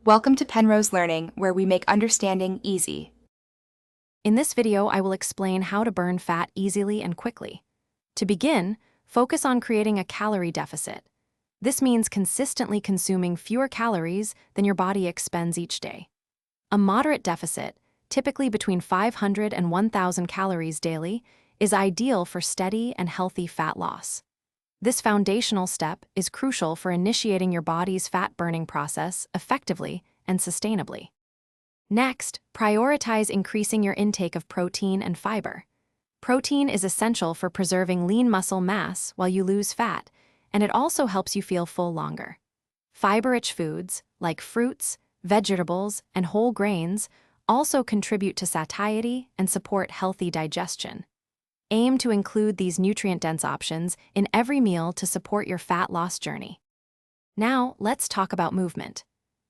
Welcome to Penrose Learning, where we make understanding easy. In this video, I will explain how to burn fat easily and quickly. To begin, focus on creating a calorie deficit. This means consistently consuming fewer calories than your body expends each day. A moderate deficit, typically between 500 and 1,000 calories daily, is ideal for steady and healthy fat loss. This foundational step is crucial for initiating your body's fat-burning process effectively and sustainably. Next, prioritize increasing your intake of protein and fiber. Protein is essential for preserving lean muscle mass while you lose fat, and it also helps you feel full longer. Fiber-rich foods, like fruits, vegetables, and whole grains, also contribute to satiety and support healthy digestion. Aim to include these nutrient-dense options in every meal to support your fat loss journey. Now, let's talk about movement.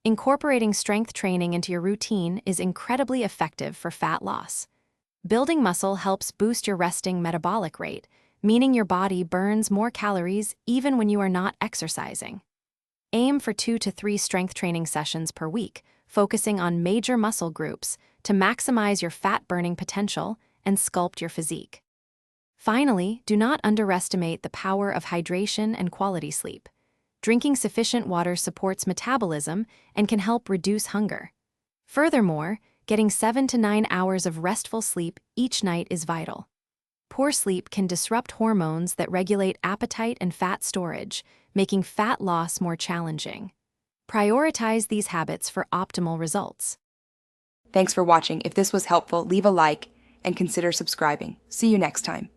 Incorporating strength training into your routine is incredibly effective for fat loss. Building muscle helps boost your resting metabolic rate, meaning your body burns more calories even when you are not exercising. Aim for 2 to 3 strength training sessions per week, focusing on major muscle groups to maximize your fat-burning potential and sculpt your physique. Finally, do not underestimate the power of hydration and quality sleep. Drinking sufficient water supports metabolism and can help reduce hunger. Furthermore, getting 7 to 9 hours of restful sleep each night is vital. Poor sleep can disrupt hormones that regulate appetite and fat storage, making fat loss more challenging. Prioritize these habits for optimal results. Thanks for watching. If this was helpful, leave a like and consider subscribing. See you next time.